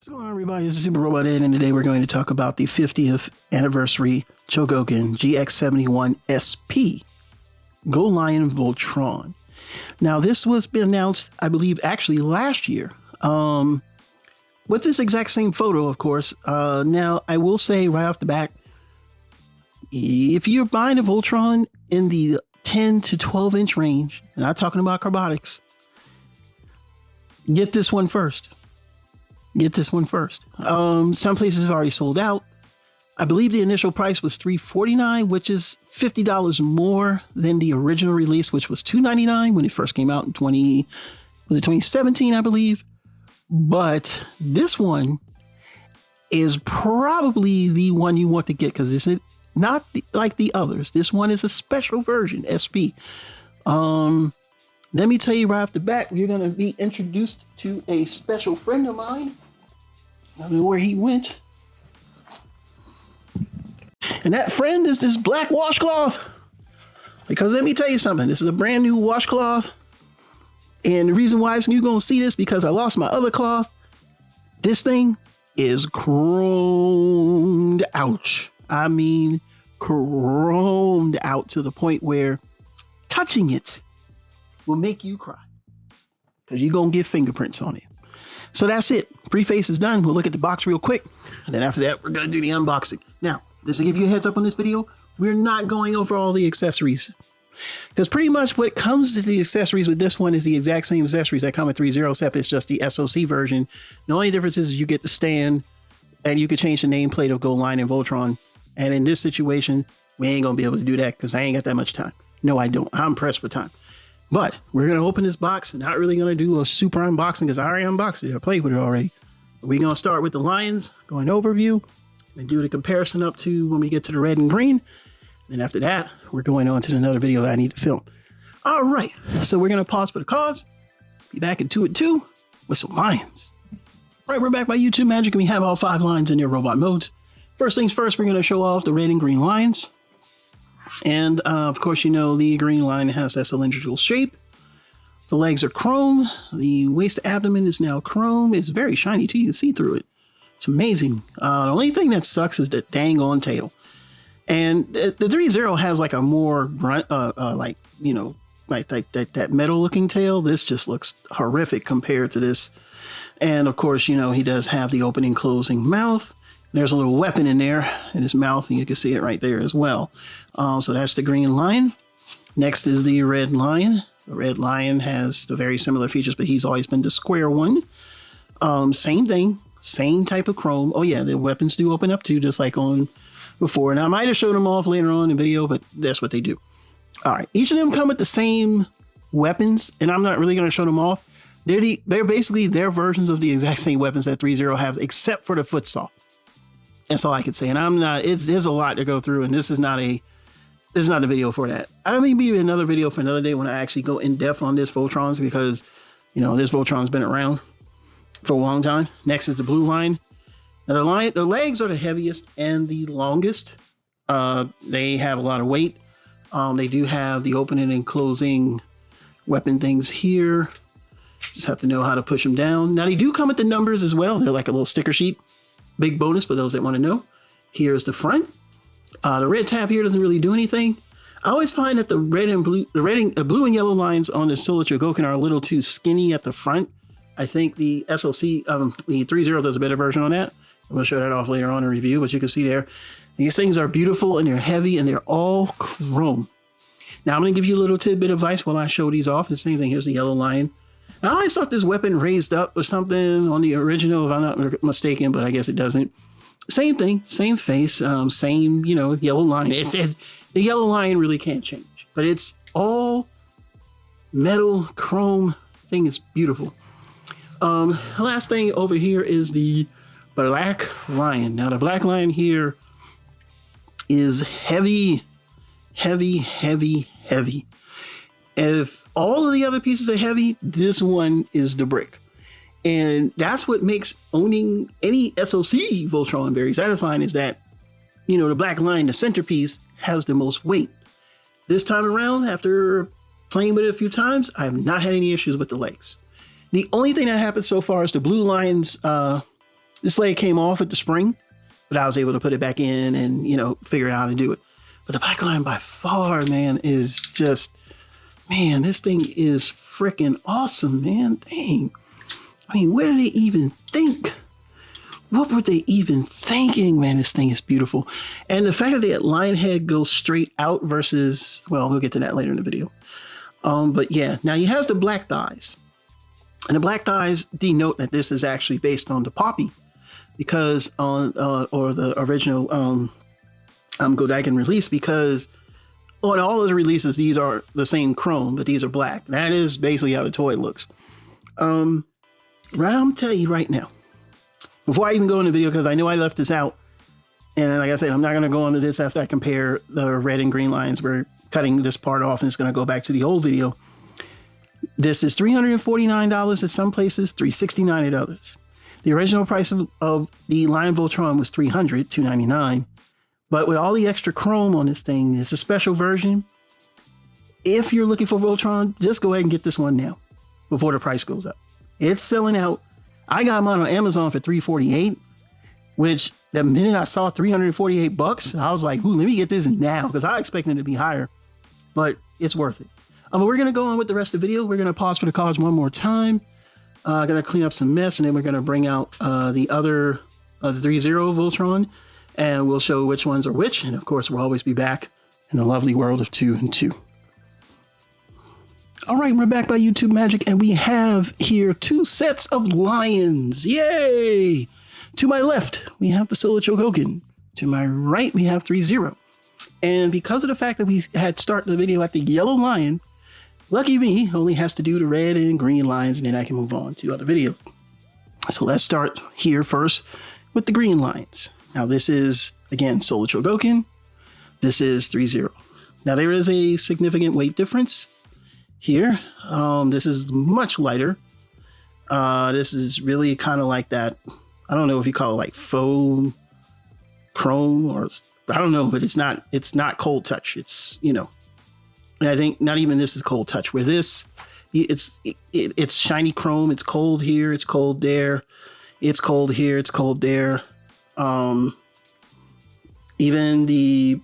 What's going on, everybody? This is Super Robot Ed, and today we're going to talk about the 50th anniversary Chogokin GX-71SP Go Lion Voltron. Now, this was been announced, I believe, actually last year, with this exact same photo, of course. Now, I will say right off the bat, if you're buying a Voltron in the 10 to 12 inch range, and I'm not talking about carbonics, get this one first. Get this one first. Some places have already sold out. I believe the initial price was $349, which is $50 more than the original release, which was $299 when it first came out in 2017, I believe. But this one is probably the one you want to get because it's not like the others. This one is a special version, SP. Let me tell you right off the bat, you're going to be introduced to a special friend of mine. I don't know where he went. And that friend is this black washcloth. Because let me tell you something, this is a brand new washcloth. And the reason why you're going to see this because I lost my other cloth. This thing is chromed out. I mean, chromed out to the point where touching it will make you cry. Because you're going to get fingerprints on it. So that's it. Preface is done. We'll look at the box real quick. And then after that, we're going to do the unboxing. Now, just to give you a heads up on this video, we're not going over all the accessories. Because pretty much what comes to the accessories with this one is the exact same accessories that come with 3.0, except it's just the SoC version. The only difference is you get the stand and you can change the nameplate of Go Lion and Voltron. And in this situation, we ain't going to be able to do that because I ain't got that much time. No, I don't. I'm pressed for time. But we're going to open this box. Not really going to do a super unboxing because I already unboxed it. I played with it already. We're going to start with the Lions, going overview, and do the comparison up to when we get to the red and green. And after that, we're going on to another video that I need to film. All right. So we're going to pause for the cause. Be back in 2 at 2 with some Lions. All right, we're back by YouTube Magic, and we have all 5 Lions in their robot modes. First things first, we're going to show off the red and green Lions. And of course, you know, the green line has that cylindrical shape. The legs are chrome. The waist abdomen is now chrome. It's very shiny too. You can see through it. It's amazing. The only thing that sucks is the dang on tail. And the 3.0 has like a more like, you know, like that metal looking tail. This just looks horrific compared to this. And of course, you know, he does have the opening closing mouth. There's a little weapon in there in his mouth, and you can see it right there as well. So that's the green lion. Next is the red lion. The red lion has the very similar features, but he's always been the square one. Same thing, same type of chrome. Oh yeah, the weapons do open up too, just like on before. Now I might have shown them off later on in the video, but that's what they do. All right, each of them come with the same weapons, and I'm not really going to show them off. They're basically their versions of the exact same weapons that 3.0 has, except for the foot saw. That's all I could say. And I'm not, it's a lot to go through, and this is not a video for that. I may be another video for another day when I actually go in depth on this Voltron's, because, you know, this Voltron's been around for a long time. Next is the blue line. Now the legs are the heaviest and the longest. They have a lot of weight. They do have the opening and closing weapon things here. Just have to know how to push them down. Now they do come with the numbers as well. They're like a little sticker sheet. Big bonus for those that want to know. Here's the front. The red tab here doesn't really do anything. I always find that the blue and yellow lines on the Solo Chogokin are a little too skinny at the front. I think the SoC, the 3.0 does a better version on that. We'll show that off later on in review, but you can see there. These things are beautiful and they're heavy and they're all chrome. Now I'm going to give you a little tidbit of advice while I show these off. The same thing, here's the yellow line. I always thought this weapon raised up or something on the original, if I'm not mistaken, but I guess it doesn't. Same thing, same face, same, you know, yellow line. The yellow line really can't change, but it's all metal, chrome thing is beautiful. Last thing over here is the black lion. Now the black lion here is heavy, heavy, heavy, heavy. If all of the other pieces are heavy, this one is the brick. And that's what makes owning any SoC Voltron very satisfying, is that, you know, the black line, the centerpiece, has the most weight. This time around, after playing with it a few times, I have not had any issues with the legs. The only thing that happened so far is the blue line's This leg came off at the spring, but I was able to put it back in and, you know, figure out how to do it. But the Black Lion by far, man, is just, man, this thing is freaking awesome, man. Dang. I mean, where did they even think? What were they even thinking? Man, this thing is beautiful. And the fact that the lion head goes straight out versus, well, we'll get to that later in the video. But yeah, now he has the black thighs. And the black thighs denote that this is actually based on the Poppy, because on or the original Chogokin release, because on all of the releases these are the same chrome, but these are black. That is basically how the toy looks. Right, I'm telling you right now, before I even go into the video, because I know I left this out, and like I said, I'm not going to go into this after I compare the red and green lines. We're cutting this part off and it's going to go back to the old video. This is $349 at some places, $369 at others. The original price of the Lion Voltron was $299, but with all the extra chrome on this thing, it's a special version. If you're looking for Voltron, just go ahead and get this one now before the price goes up. It's selling out. I got mine on Amazon for $348, which the minute I saw $348, I was like, ooh, let me get this now, because I expected it to be higher, but it's worth it. But we're going to go on with the rest of the video. We're going to pause for the cards one more time. Going to clean up some mess, and then we're going to bring out the other the 3-0 Voltron, and we'll show which ones are which. And of course, we'll always be back in the lovely world of 2 and 2. All right, we're back by YouTube Magic, and we have here 2 sets of lions. Yay! To my left, we have the Silver Chogokin. To my right, we have 3-0. And because of the fact that we had started the video at the yellow lion, lucky me, only has to do the red and green lines, and then I can move on to other videos. So let's start here first with the green lines. Now this is, again, Solar Chogokin. This is 3-0. Now there is a significant weight difference here. This is much lighter. This is really kind of like that, I don't know if you call it like faux chrome, or I don't know, but it's not cold touch. It's, you know, and I think not even this is cold touch. Where this, it's shiny chrome. It's cold here. It's cold there. It's cold here. It's cold there. Even the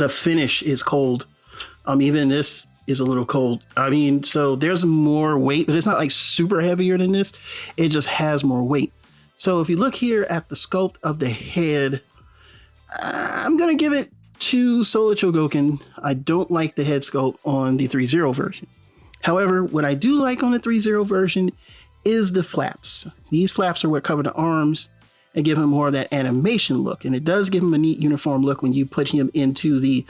finish is cold. Even this is a little cold. I mean, so there's more weight, but it's not like super heavier than this. It just has more weight. So if you look here at the sculpt of the head, I'm going to give it to Solar Chogokin. I don't like the head sculpt on the 3-0 version. However, what I do like on the 3-0 version is the flaps. These flaps are what cover the arms and give him more of that animation look. And it does give him a neat uniform look when you put him into the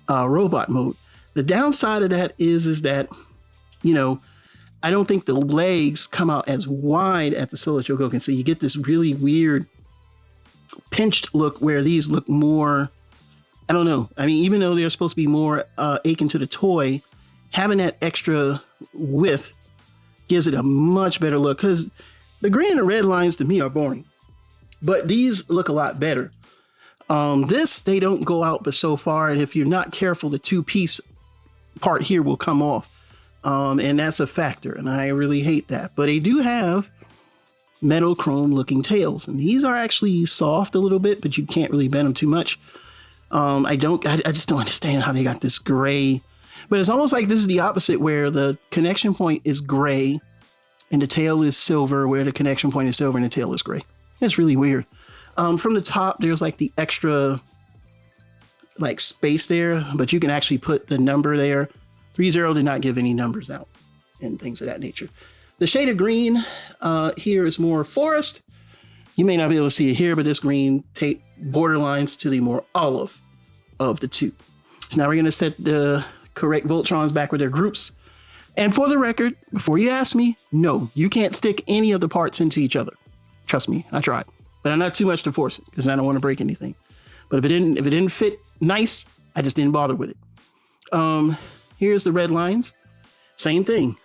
robot mode. The downside of that is that, you know, I don't think the legs come out as wide at the Solar Chogokin. So you get this really weird pinched look where these look more, I don't know. I mean, even though they're supposed to be more akin to the toy, having that extra width gives it a much better look, because the green and red lines to me are boring, but these look a lot better. This, they don't go out but so far, and if you're not careful, the 2-piece part here will come off, and that's a factor, and I really hate that. But they do have metal chrome looking tails, and these are actually soft a little bit, but you can't really bend them too much. I just don't understand how they got this gray, but it's almost like this is the opposite, where the connection point is gray and the tail is silver, where the connection point is silver and the tail is gray. It's really weird. From the top, there's like the extra like space there, but you can actually put the number there. 3-0 did not give any numbers out and things of that nature. The shade of green here is more forest. You may not be able to see it here, but this green borderlines to the more olive of the two. So now we're going to set the correct Voltrons back with their groups. And for the record, before you ask me, no, you can't stick any of the parts into each other. Trust me, I tried, but I'm not too much to force it because I don't want to break anything. But if it didn't fit nice, I just didn't bother with it. Here's the red lines. Same thing.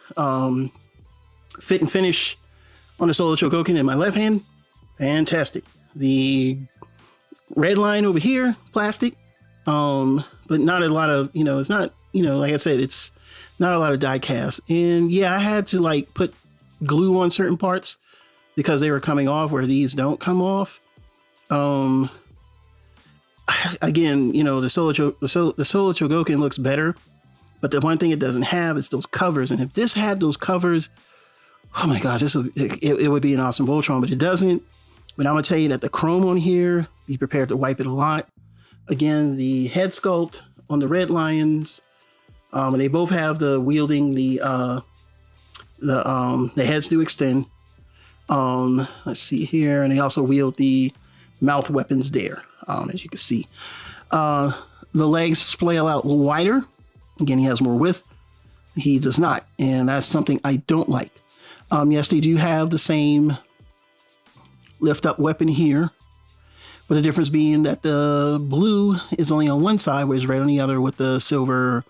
Fit and finish on the Solar Chogokin in my left hand. Fantastic. The red line over here, plastic. But not a lot of, it's not, like I said, it's not a lot of die cast. And yeah, I had to like put glue on certain parts because they were coming off where these don't come off. Again, you know, the Solar Chogokin looks better, but the one thing it doesn't have is those covers. And if this had those covers, oh my God, it would be an awesome Voltron, but it doesn't. But I'm gonna tell you that the chrome on here, be prepared to wipe it a lot. Again, the head sculpt on the Red Lions, and they both have the wielding, the heads do extend. Let's see here, and they also wield the mouth weapons there, as you can see. The legs flail out a little wider. Again, he has more width. He does not, and that's something I don't like. Yes, they do have the same lift up weapon here, but the difference being that the blue is only on one side, whereas red on the other with the silver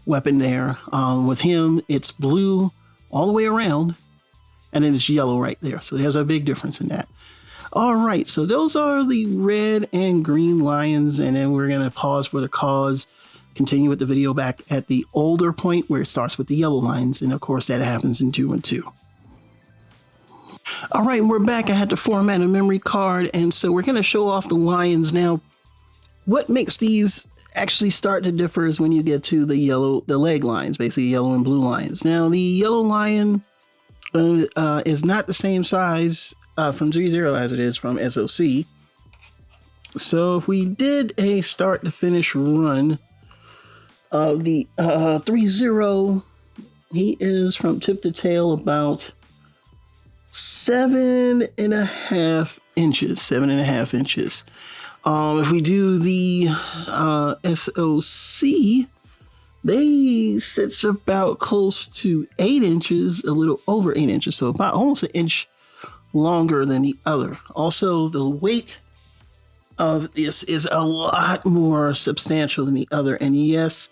weapon there. With him, it's blue all the way around, and then it's yellow right there. So there's a big difference in that. All right, so those are the red and green lions, and then we're gonna pause for the cause, continue with the video back at the older point where it starts with the yellow lions, and of course that happens in 2 and 2. All right, we're back. I had to format a memory card, and so we're gonna show off the lions now. What makes these actually start to differ is when you get to the leg lines, basically yellow and blue lions. Now the yellow lion is not the same size from 3.0 as it is from SOC. So if we did a start to finish run of the 3.0, he is from tip to tail about 7.5 inches. 7.5 inches. If we do the SOC, they sits about close to 8 inches, a little over 8 inches, so about almost an inch longer than the other. Also, the weight of this is a lot more substantial than the other, and yes,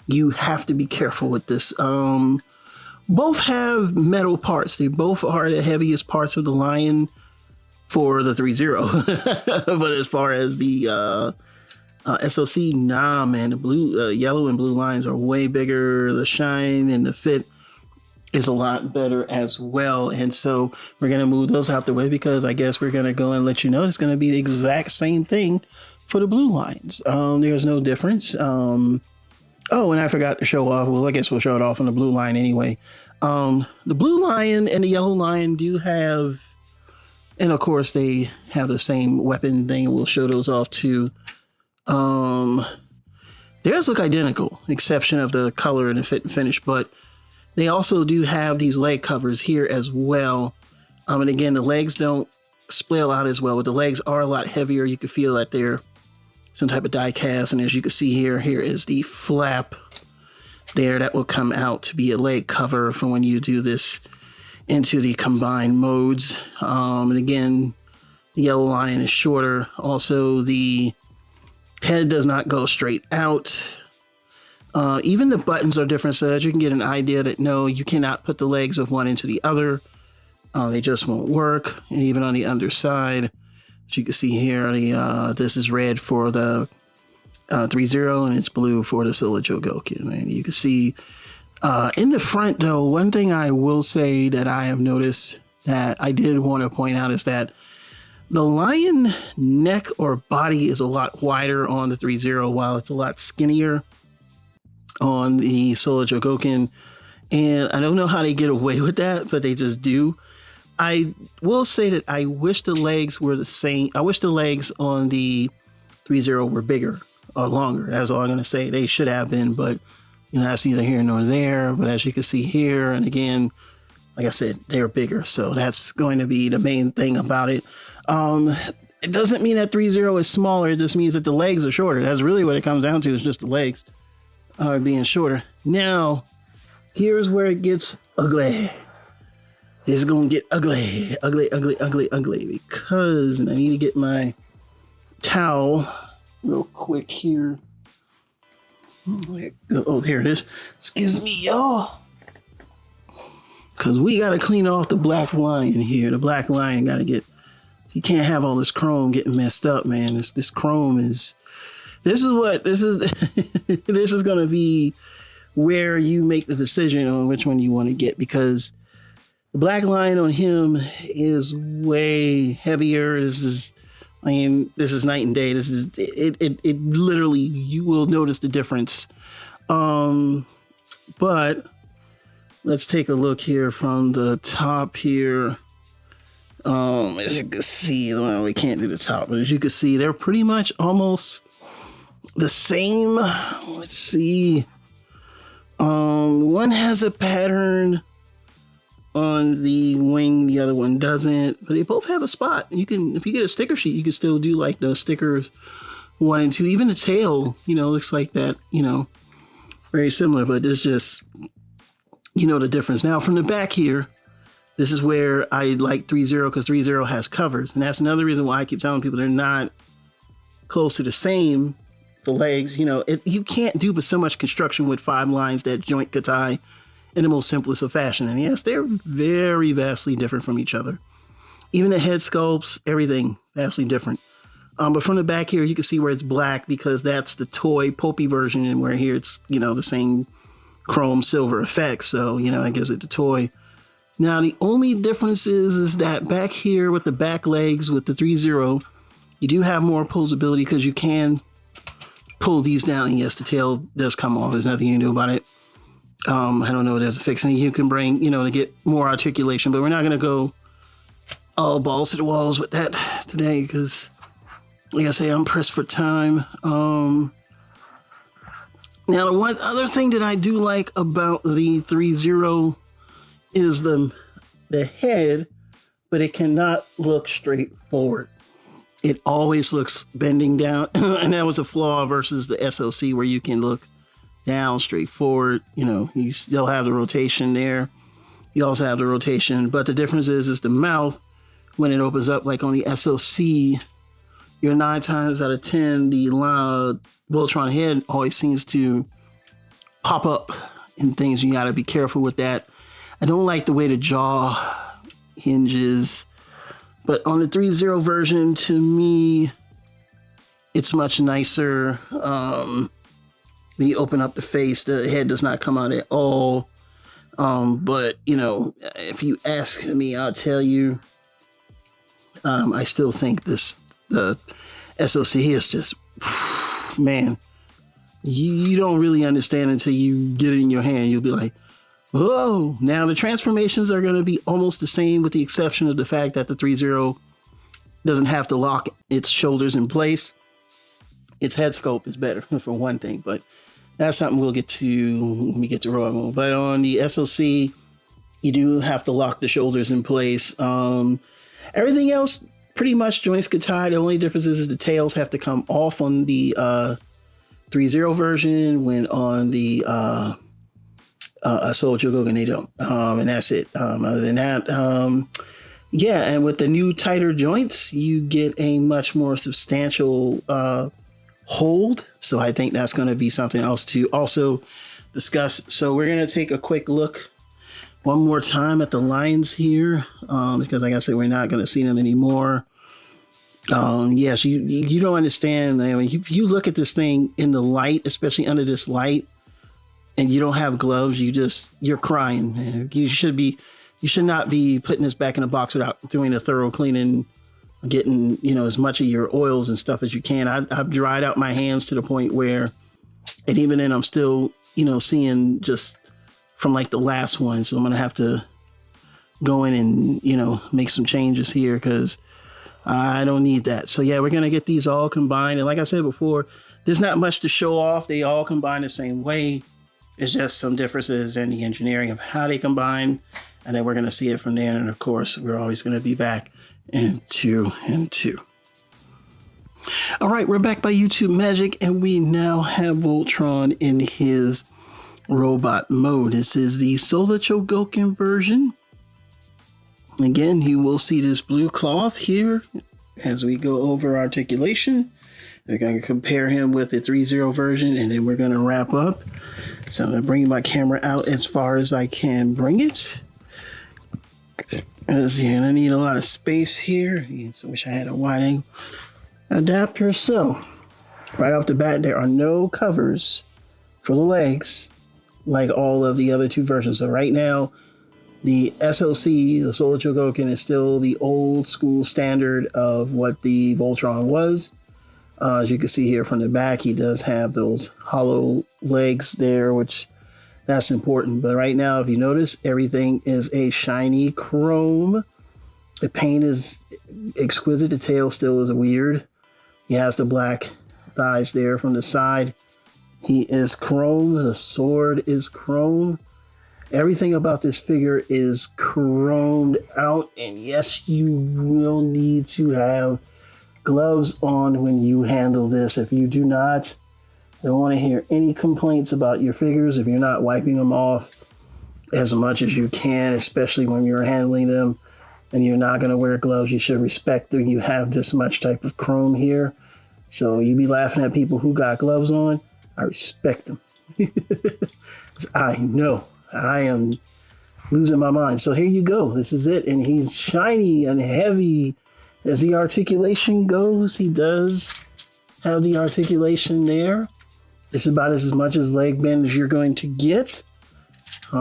you have to be careful with this. Both have metal parts. They both are the heaviest parts of the lion for the 3.0. But as far as the SOC, nah, man, the blue, yellow and blue lions are way bigger. The shine and the fit is a lot better as well. And so we're going to move those out the way because I guess we're going to go and let you know it's going to be the exact same thing for the blue lions. There's no difference. Oh, and I forgot to show off. Well, I guess we'll show it off on the blue lion anyway. The blue lion and the yellow lion do have, and of course they have the same weapon thing. We'll show those off too. Theirs look identical, exception of the color and the fit and finish, but they also do have these leg covers here as well. And again, the legs don't splail out as well, but the legs are a lot heavier. You can feel that they're some type of die cast, and as you can see here is the flap there that will come out to be a leg cover for when you do this into the combined modes. And again, the yellow lion is shorter. Also, the head does not go straight out. Even the buttons are different, so that you can get an idea that no, you cannot put the legs of one into the other. They just won't work. And even on the underside, as you can see here, this is red for the 3.0 and it's blue for the Solar Chogokin. And you can see in the front, though, one thing I will say that I have noticed that I did want to point out is that the lion neck or body is a lot wider on the 3.0 while it's a lot skinnier on the Solar Chogokin. And I don't know how they get away with that, but they just do. I will say that I wish the legs were the same. I wish the legs on the 3.0 were bigger or longer. That's all I'm going to say. They should have been, but you know, that's neither here nor there. But as you can see here, and again, like I said, they're bigger. So that's going to be the main thing about it. It doesn't mean that 3.0 is smaller. It just means that the legs are shorter. That's really what it comes down to, is just the legs being shorter. Now, here's where it gets ugly. It's going to get ugly, because, and I need to get my towel real quick here. Oh, there it is. Excuse me, y'all. Because we got to clean off the black lion here. The black lion got to get, you can't have all this chrome getting messed up, man. This chrome is, this is this is going to be where you make the decision on which one you want to get, because The black line on him is way heavier. This is night and day. This is it literally, you will notice the difference. But let's take a look here from the top here. As you can see, well, we can't do the top, but as you can see, they're pretty much almost the same. Let's see. One has a pattern on the wing, the other one doesn't, but they both have a spot. You can, if you get a sticker sheet, you can still do like the stickers 1 and 2. Even the tail, looks like that, very similar, but it's just, the difference. Now from the back here, this is where I like 3.0 because 3.0 has covers. And that's another reason why I keep telling people they're not close to the same. The legs, you can't do but so much construction with 5 lines that joint could tie in the most simplest of fashion. And yes, they're very vastly different from each other. Even the head sculpts, everything vastly different. But from the back here, you can see where it's black because that's the toy Popey version, and where here it's, the same chrome silver effect. So, that gives it the toy. Now, the only difference is that back here with the back legs with the 3.0, you do have more posability because you can pull these down. And yes, the tail does come off. There's nothing you can do about it. I don't know if there's a fix you can bring, to get more articulation, but we're not going to go all balls to the walls with that today because, like I say, I'm pressed for time. Now, the one other thing that I do like about the 3.0 is the head, but it cannot look straight forward. It always looks bending down, and that was a flaw versus the SLC where you can look down straight forward. You still have the rotation there. You also have the rotation, but the difference is the mouth, when it opens up, like on the SLC, you're 9 times out of 10, the Voltron head always seems to pop up and things. You got to be careful with that. I don't like the way the jaw hinges, but on the 3.0 version, to me, it's much nicer. When you open up the face, the head does not come out at all. But, if you ask me, I'll tell you, I still think the SLC is just, man, you don't really understand until you get it in your hand. You'll be like, oh, now the transformations are going to be almost the same with the exception of the fact that the 3.0 doesn't have to lock its shoulders in place. Its head sculpt is better for one thing, but that's something we'll get to when we get to Raw Mode. But on the SLC, you do have to lock the shoulders in place. Everything else, pretty much joints could tie. The only difference is the tails have to come off on the 3.0 version, when on the Soul Chogokin they don't. And that's it. Other than that, yeah, and with the new tighter joints, you get a much more substantial hold. So I think that's going to be something else to also discuss. So we're going to take a quick look one more time at the lines here, because like I said, we're not going to see them anymore. Yes, you don't understand. I mean, you look at this thing in the light, especially under this light, and you don't have gloves, you're crying, man. You should not be putting this back in the box without doing a thorough cleaning, getting, as much of your oils and stuff as you can. I've dried out my hands to the point where, and even then I'm still, seeing just from like the last one. So I'm going to have to go in and, make some changes here because I don't need that. So yeah, we're going to get these all combined. And like I said before, there's not much to show off. They all combine the same way. It's just some differences in the engineering of how they combine. And then we're going to see it from there. And of course, we're always going to be back in 2 and 2. All right, we're back by YouTube Magic, and we now have Voltron in his robot mode. This is the Solar Chogokin version. Again, you will see this blue cloth here as we go over articulation. We're going to compare him with the 3.0 version, and then we're going to wrap up. So I'm going to bring my camera out as far as I can bring it. As you're going to need a lot of space here. I wish I had a wide angle adapter. So right off the bat, there are no covers for the legs like all of the other 2 versions. So right now, The SLC, the Solar Chogokin, is still the old school standard of what the Voltron was. As you can see here from the back, he does have those hollow legs there, which that's important. But right now, if you notice, everything is a shiny chrome. The paint is exquisite. The tail still is weird. He has the black thighs there from the side. He is chrome. The sword is chrome. Everything about this figure is chromed out. And yes, you will need to have gloves on when you handle this. If you do not, I don't want to hear any complaints about your figures if you're not wiping them off as much as you can, especially when you're handling them and you're not going to wear gloves. You should respect that you have this much type of chrome here. So you be laughing at people who got gloves on. I respect them. I know I am losing my mind. So here you go. This is it. And he's shiny and heavy. As the articulation goes, he does have the articulation there. It's about as much as leg bend as you're going to get.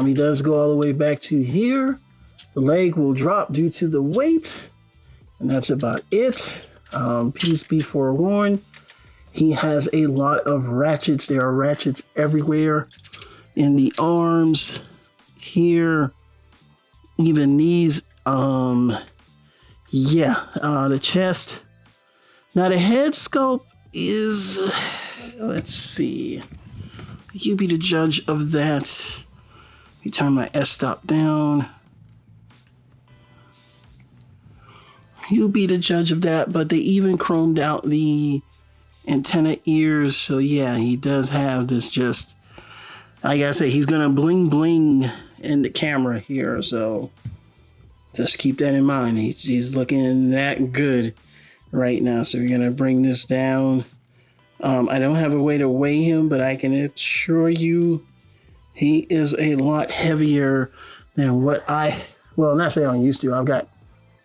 He does go all the way back to here. The leg will drop due to the weight. And that's about it. Please be forewarned. He has a lot of ratchets. There are ratchets everywhere in the arms, here, even these. The chest. Now the head sculpt is, let's see. You be the judge of that. Let me turn my S-stop down. You be the judge of that, but they even chromed out the antenna ears. So yeah, he does have this just, like I said, he's gonna bling bling in the camera here. So just keep that in mind. He's looking that good right now. So we're gonna bring this down. I don't have a way to weigh him, but I can assure you he is a lot heavier than what not saying I'm used to. I've got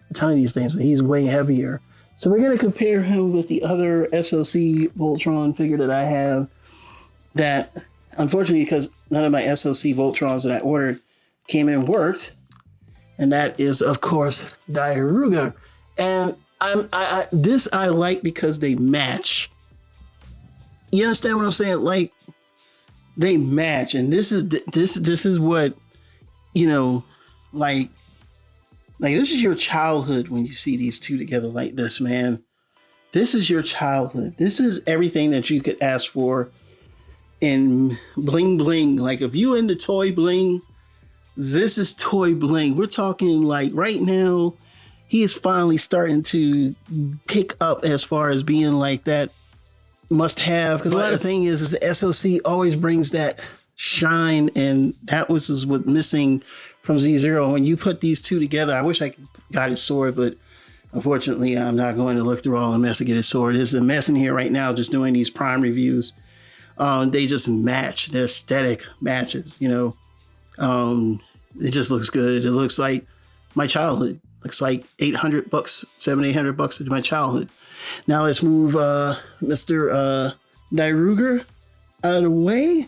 a ton of these things, but he's way heavier. So we're going to compare him with the other SLC Voltron figure that I have that, unfortunately, because none of my SLC Voltrons that I ordered came and worked, and that is, of course, Daeruga. And this I like because they match. You understand what I'm saying? Like, they match, and this is what, you know, like this is your childhood when you see these two together like this, man. This is your childhood. This is everything that you could ask for in bling bling. Like, if you into toy bling, this is toy bling. We're talking like right now, he is finally starting to pick up as far as being like that must have. Because a lot of the thing is the SOC always brings that shine, and that was what's missing from Z0. When you put these two together, I wish I got his sword, but unfortunately, I'm not going to look through all the mess to get his sword. There's a mess in here right now just doing these prime reviews. They just match. The aesthetic matches, you know. It just looks good. It looks like my childhood. Looks like $800, $700-800 into my childhood. Now let's move Mr. Daeruga out of the way.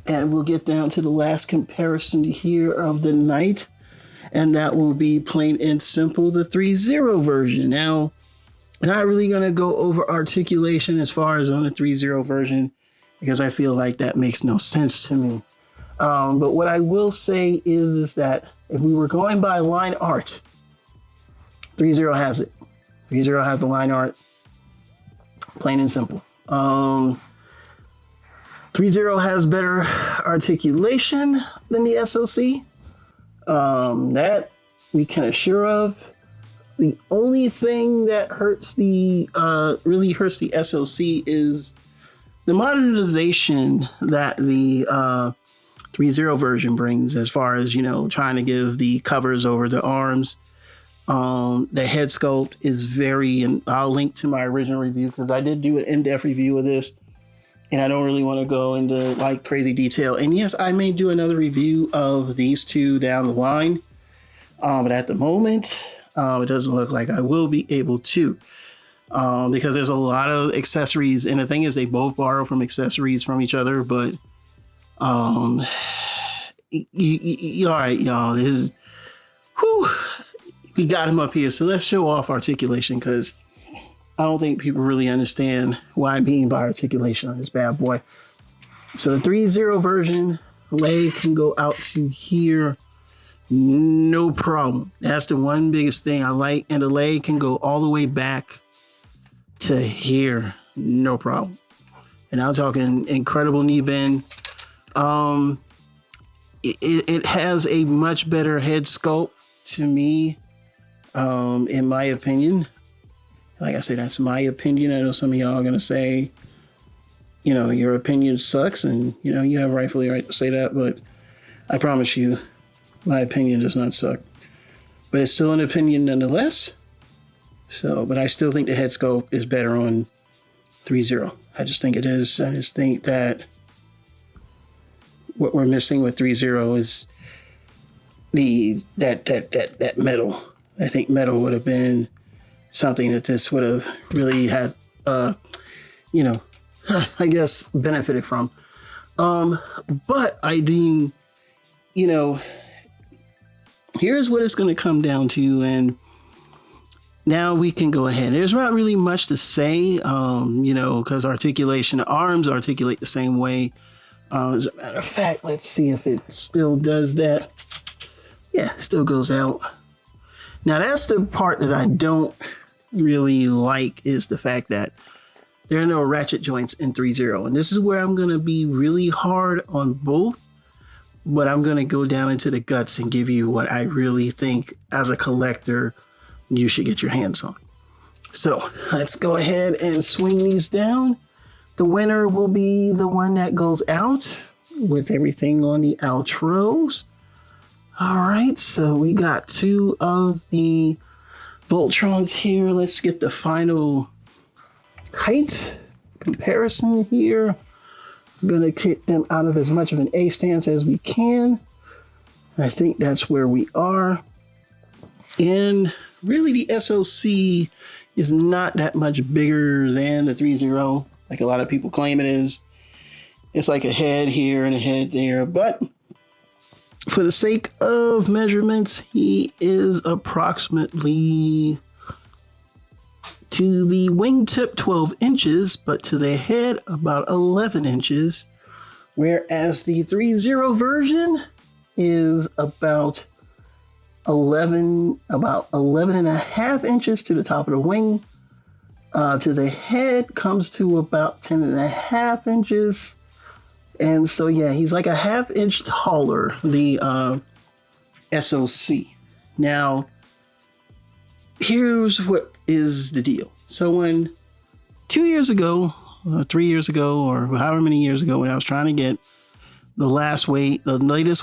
And we'll get down to the last comparison here of the night. And that will be plain and simple, the 3.0 version. Now, I'm not really going to go over articulation as far as on the 3.0 version, because I feel like that makes no sense to me. But what I will say is that if we were going by line art, 3.0 has it. 3.0 has the line art, plain and simple. 3.0 has better articulation than the SOC. That we can assure of. The only thing that really hurts the SOC is the modernization that the 3.0 version brings, as far as, you know, trying to give the covers over the arms. The head sculpt is and I'll link to my original review, because I did do an in-depth review of this, and I don't really want to go into like crazy detail. And yes, I may do another review of these two down the line. But at the moment, it doesn't look like I will be able to, because there's a lot of accessories. And the thing is, they both borrow from accessories from each other. But all right, y'all, Whew, we got him up here. So let's show off articulation, because I don't think people really understand what I mean by articulation on this bad boy. So the 3.0 version, leg can go out to here, no problem. That's the one biggest thing I like. And the leg can go all the way back to here, no problem. And I'm talking incredible knee bend. It has a much better head sculpt to me, in my opinion. Like I said, that's my opinion. I know some of y'all are going to say, you know, your opinion sucks, and, you know, you have rightfully right to say that, but I promise you, my opinion does not suck. But it's still an opinion nonetheless. So, but I still think the head sculpt is better on 3.0. I just think it is. I just think that what we're missing with 3.0 is that metal. I think metal would have been something that this would have really had, you know, I guess benefited from. But I deem, you know, here's what it's going to come down to, and now we can go ahead. There's not really much to say, you know, because articulation, arms articulate the same way. As a matter of fact, let's see if it still does that. Yeah, it still goes out. Now that's the part that I don't really like, is the fact that there are no ratchet joints in 3.0. And this is where I'm going to be really hard on both, but I'm going to go down into the guts and give you what I really think as a collector you should get your hands on. So let's go ahead and swing these down. The winner will be the one that goes out with everything on the outros. All right, so we got two of the Voltrons here. Let's get the final height comparison here. I'm gonna kick them out of as much of an A stance as we can. I think that's where we are. And really the SoC is not that much bigger than the 3.0, like a lot of people claim it is. It's like a head here and a head there, but for the sake of measurements, he is approximately, to the wingtip 12 inches, but to the head about 11 inches, whereas the 3.0 version is about 11 and a half inches to the top of the wing. To the head comes to about 10 and a half inches. And so, yeah, he's like a half inch taller, the SoC. Now, here's what is the deal. So when 2 years ago, 3 years ago, or however many years ago, when I was trying to get the latest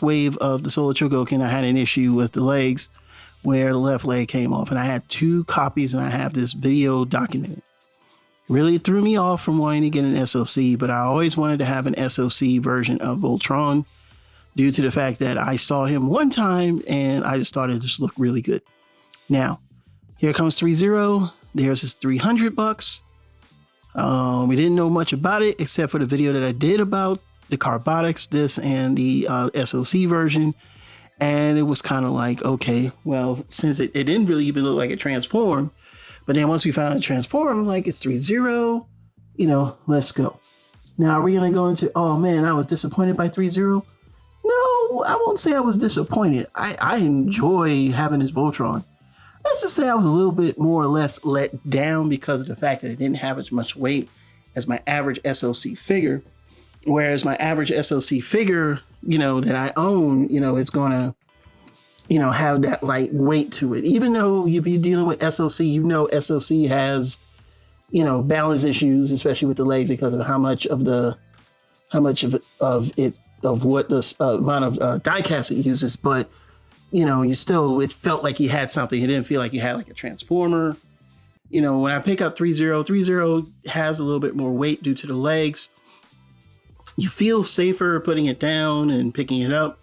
wave of the Solo Chogokin, I had an issue with the legs where the left leg came off, and I had 2 copies, and I have this video documented. Really threw me off from wanting to get an SoC, but I always wanted to have an SoC version of Voltron due to the fact that I saw him one time and I just thought it just looked really good. Now, here comes 3.0. There's his $300. We didn't know much about it except for the video that I did about the carbonics, this and the SoC version. And it was kind of like, okay, well, since it didn't really even look like it transformed, but then once we found it transformed, I'm like, it's 3.0, you know, let's go. Now, are we going to go into, oh man, I was disappointed by 3.0? No, I won't say I was disappointed. I enjoy having this Voltron. Let's just say I was a little bit more or less let down because of the fact that it didn't have as much weight as my average SoC figure. Whereas my average SoC figure, you know, that I own, you know, it's going to, you know, have that light weight to it. Even though if you're dealing with SoC, you know, SoC has, you know, balance issues, especially with the legs because of how much of what the amount of die cast it uses. But, you know, it felt like you had something. It didn't feel like you had like a transformer. You know, when I pick up 3.0 has a little bit more weight due to the legs. You feel safer putting it down and picking it up.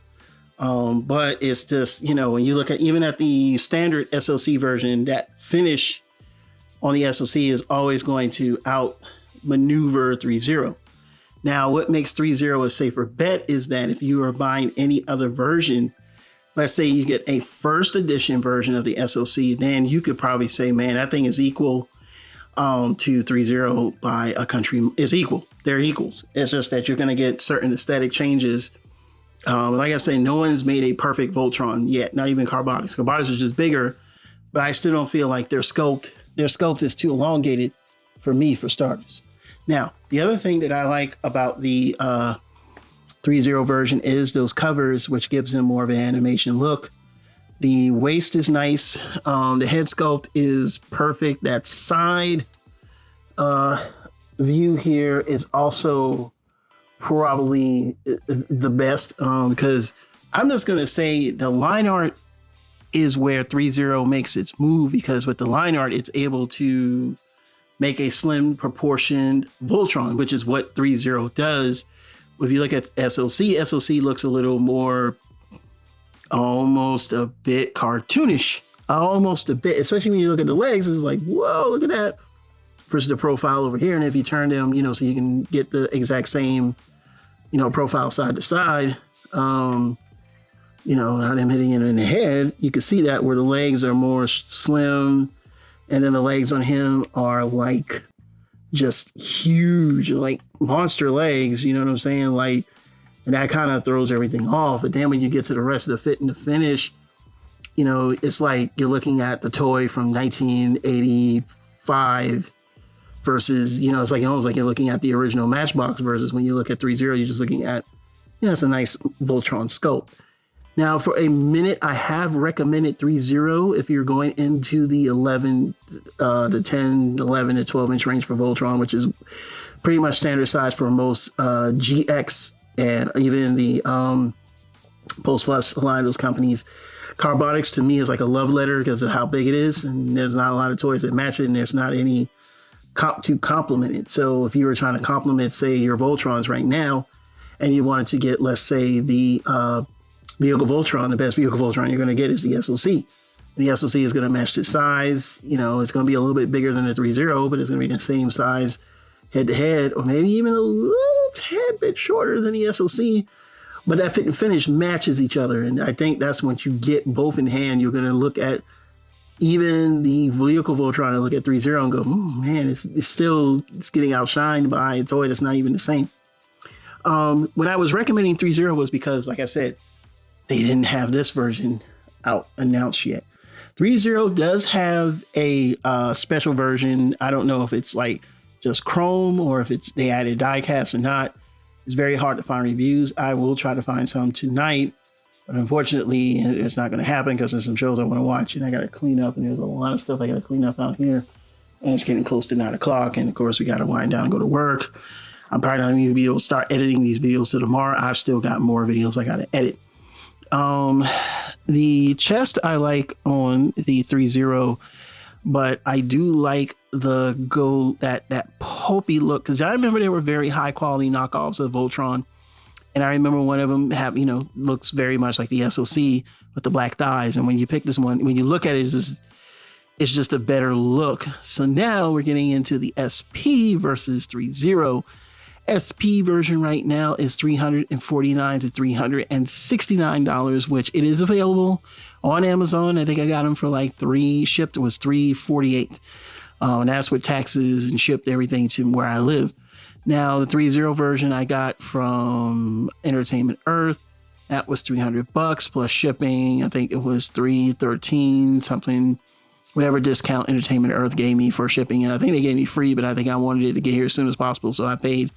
But it's just, you know, when you look at even at the standard SoC version, that finish on the SoC is always going to outmaneuver 3.0. Now, what makes 3.0 a safer bet is that if you are buying any other version, let's say you get a first edition version of the SoC, then you could probably say, man, that thing is equal to 3.0 by a country. Is equal. They're equals. It's just that you're going to get certain aesthetic changes. Like I say, no one's made a perfect Voltron yet, not even Carbonics. Carbonics is just bigger, but I still don't feel like their sculpt is too elongated for me, for starters. Now, the other thing that I like about the 3.0 version is those covers, which gives them more of an animation look. The waist is nice. The head sculpt is perfect. That side view here is also probably the best, because I'm just going to say the line art is where 3.0 makes its move, because with the line art, it's able to make a slim proportioned Voltron, which is what 3.0 does. If you look at SoC looks a little more, almost a bit cartoonish, almost a bit, especially when you look at the legs. It's like, whoa, look at that, versus the profile over here. And if you turn them, you know, so you can get the exact same, you know, profile side to side, you know, how them hitting it in the head, you can see that where the legs are more slim, and then the legs on him are like just huge, like monster legs, you know what I'm saying? Like, and that kind of throws everything off. But then when you get to the rest of the fit and the finish, you know, it's like you're looking at the toy from 1985 versus, you know, it's like almost like you're looking at the original Matchbox versus when you look at 3.0, you're just looking at, you know, it's a nice Voltron sculpt. Now, for a minute, I have recommended 3.0 if you're going into the 11, the 10, 11 to 12 inch range for Voltron, which is pretty much standard size for most GX and even the Post Plus line, those companies. Carbonics to me is like a love letter because of how big it is, and there's not a lot of toys that match it, and there's not any to complement it. So if you were trying to complement, say, your Voltrons right now, and you wanted to get, let's say, the vehicle Voltron, the best vehicle Voltron you're going to get is the SoC. And the SoC is going to match the size. You know, it's going to be a little bit bigger than the 3.0, but it's going to be the same size head to head, or maybe even a little tad bit shorter than the SoC. But that fit and finish matches each other. And I think that's once you get both in hand, you're going to look at even the vehicle Voltron and look at 3.0 and go, man, it's getting outshined by a toy that's not even the same. When I was recommending 3.0 was because, like I said, they didn't have this version out announced yet. 3.0 does have a special version. I don't know if it's like just chrome or if it's they added die cast or not. It's very hard to find reviews. I will try to find some tonight, but unfortunately it's not going to happen because there's some shows I want to watch and I got to clean up, and there's a lot of stuff I got to clean up out here, and it's getting close to 9 o'clock, and of course we got to wind down and go to work. I'm probably not going to be able to start editing these videos till tomorrow. I've still got more videos I got to edit. The chest I like on the 3.0, but I do like the gold, that pulpy look, because I remember they were very high quality knockoffs of Voltron, and I remember one of them have, you know, looks very much like the SoC with the black thighs, and when you pick this one, when you look at it, it's just a better look. So now we're getting into the SP versus 3.0. SP version right now is $349 to $369, which it is available on Amazon. I think I got them for like shipped. It was $348. And that's with taxes and shipped everything to where I live. Now, the 3.0 version I got from Entertainment Earth. That was $300 plus shipping. I think it was $313 something, whatever discount Entertainment Earth gave me for shipping. And I think they gave me free, but I think I wanted it to get here as soon as possible. So I paid,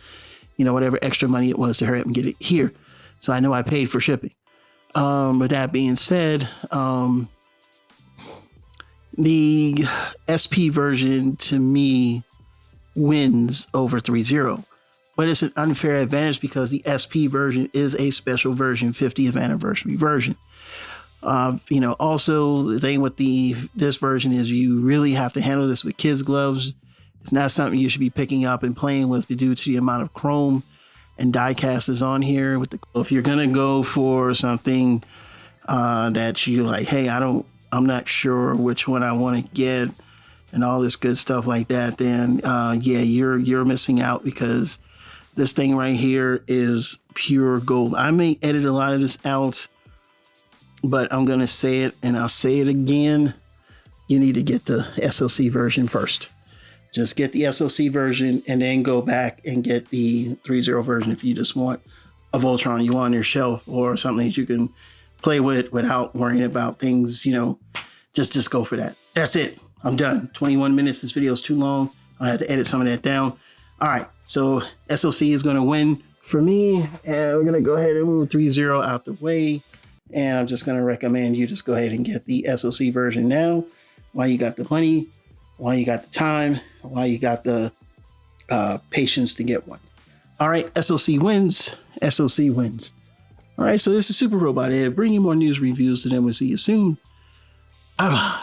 you know, whatever extra money it was to hurry up and get it here. So I know I paid for shipping. With that being said, the SP version to me wins over 3.0, but it's an unfair advantage because the SP version is a special version, 50th anniversary version. You know, also the thing with this version is you really have to handle this with kids' gloves. It's not something you should be picking up and playing with due to the amount of chrome and die cast is on here. If you're gonna go for something that you like, hey, I'm not sure which one I want to get and all this good stuff like that, then yeah, you're missing out, because this thing right here is pure gold. I may edit a lot of this out but I'm going to say it and I'll say it again. You need to get the SLC version first. Just get the SLC version and then go back and get the 3.0 version if you just want a Voltron you want on your shelf or something that you can play with without worrying about things, you know, just go for that. That's it. I'm done. 21 minutes. This video is too long. I have to edit some of that down. All right. So SLC is going to win for me. And we're going to go ahead and move 3.0 out the way. And I'm just going to recommend you just go ahead and get the SLC version now while you got the money, while you got the time, while you got the patience to get one. All right. SLC wins. SLC wins. All right. So this is Super Robot Ed, bringing you more news reviews, and then we'll see you soon. Bye-bye.